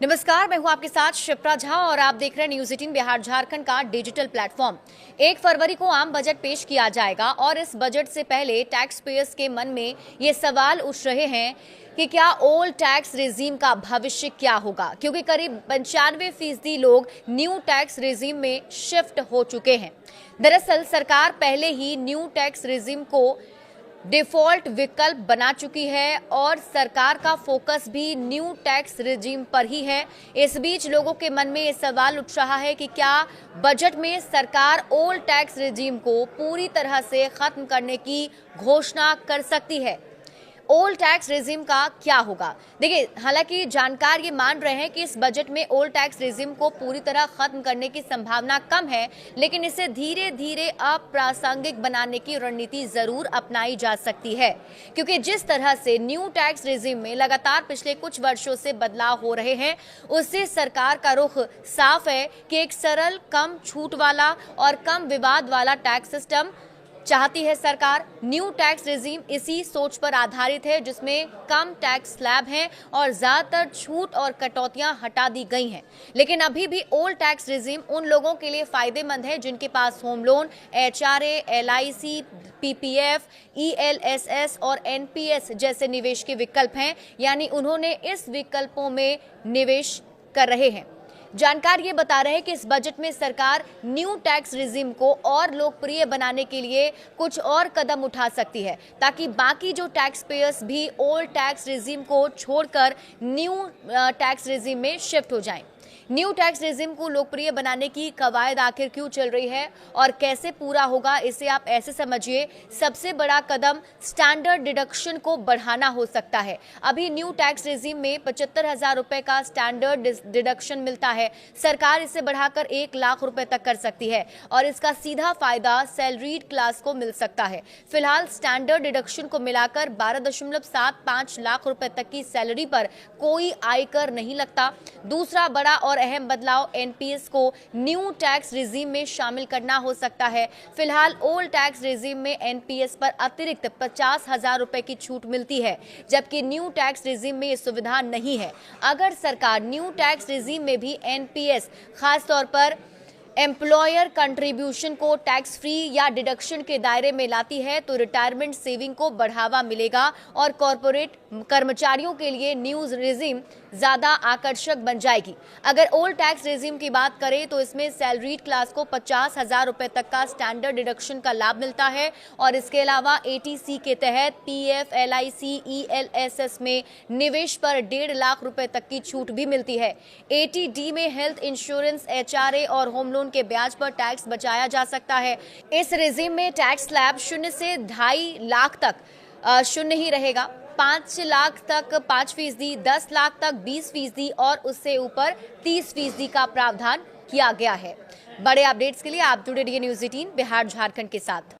नमस्कार, मैं हूं आपके साथ शिप्रा झा और आप देख रहे हैं न्यूज 18 बिहार झारखंड का डिजिटल प्लेटफॉर्म। 1 फरवरी को आम बजट पेश किया जाएगा और इस बजट से पहले टैक्स पेयर्स के मन में ये सवाल उठ रहे हैं कि क्या ओल्ड टैक्स रेजीम का भविष्य क्या होगा, क्योंकि करीब 95% लोग न्यू टैक्स रेजीम में शिफ्ट हो चुके हैं। दरअसल सरकार पहले ही न्यू टैक्स रेजीम को डिफॉल्ट विकल्प बना चुकी है और सरकार का फोकस भी न्यू टैक्स रेजिम पर ही है। इस बीच लोगों के मन में ये सवाल उठ रहा है कि क्या बजट में सरकार ओल्ड टैक्स रेजिम को पूरी तरह से खत्म करने की घोषणा कर सकती है। ओल्ड टैक्स रेजिम का क्या होगा? देखिए, हालांकि जानकार ये मान रहे हैं कि इस बजट में ओल्ड टैक्स रेजिम को पूरी तरह खत्म करने की संभावना कम है, लेकिन इसे धीरे धीरे अप्रासंगिक बनाने की रणनीति जरूर अपनाई जा सकती है, क्योंकि जिस तरह से न्यू टैक्स रेजिम में लगातार पिछले कुछ वर्षों से बदलाव हो रहे हैं, उससे सरकार का रुख साफ है कि एक सरल, कम छूट वाला और कम विवाद वाला टैक्स सिस्टम चाहती है सरकार। न्यू टैक्स रेजिम इसी सोच पर आधारित है, जिसमें कम टैक्स स्लैब हैं और ज्यादातर छूट और कटौतियां हटा दी गई हैं। लेकिन अभी भी ओल्ड टैक्स रेजिम उन लोगों के लिए फायदेमंद है जिनके पास home loan, HRA, LIC, PPF, ELSS और एनपीएस जैसे निवेश के विकल्प हैं, यानी उन्होंने इस विकल्पों में निवेश कर रहे हैं। जानकार ये बता रहे हैं कि इस बजट में सरकार न्यू टैक्स रेजिम को और लोकप्रिय बनाने के लिए कुछ और कदम उठा सकती है, ताकि बाकी जो टैक्स पेयर्स भी ओल्ड टैक्स रेजिम को छोड़कर न्यू टैक्स रेजिम में शिफ्ट हो जाएं। न्यू टैक्स रेजिम को लोकप्रिय बनाने की कवायद आखिर क्यों चल रही है और कैसे पूरा होगा, इसे आप ऐसे समझिए। सबसे बड़ा कदम स्टैंडर्ड डिडक्शन को बढ़ाना हो सकता है। अभी न्यू टैक्स रेजिम में 75,000 रुपए का स्टैंडर्ड डिडक्शन मिलता है। सरकार इसे बढ़ाकर 1 लाख रुपए तक कर सकती है और इसका सीधा फायदा सैलरीड क्लास को मिल सकता है। फिलहाल स्टैंडर्ड डिडक्शन को मिलाकर 12.75 लाख रुपए तक की सैलरी पर कोई आयकर नहीं लगता। दूसरा बड़ा और अहम बदलाव एनपीएस को न्यू टैक्स रेजिम में शामिल करना हो सकता है। फिलहाल ओल्ड टैक्स रेजिम में एनपीएस पर अतिरिक्त 50,000 रुपए की छूट मिलती है, जबकि न्यू टैक्स रेजिम में यह सुविधा नहीं है। अगर सरकार न्यू टैक्स रेजिम में भी एनपीएस, खासतौर पर एम्प्लॉयर कंट्रीब्यूशन को टैक्स फ्री या डिडक्शन के दायरे में लाती है, तो रिटायरमेंट सेविंग को बढ़ावा मिलेगा और कॉर्पोरेट कर्मचारियों के लिए न्यू रेजिम ज्यादा आकर्षक बन जाएगी। अगर ओल्ड टैक्स रेजिम की बात करें तो इसमें सैलरीड क्लास को 50,000 रुपए तक का स्टैंडर्ड डिडक्शन का लाभ मिलता है और इसके अलावा एटीसी के तहत पीएफ, एलआईसी, ईएलएसएस में निवेश पर 1.5 लाख रुपए तक की छूट भी मिलती है। एटीडी में हेल्थ इंश्योरेंस, एचआरए और होम लोन के ब्याज पर टैक्स बचाया जा सकता है। इस रेजिम में टैक्स स्लैब 0 से 2.5 लाख तक शून्य ही रहेगा, 5 लाख तक 5%, 10 लाख तक 20% और उससे ऊपर 30% का प्रावधान किया गया है। बड़े अपडेट्स के लिए आप जुड़े रहिए न्यूज 18 बिहार झारखंड के साथ।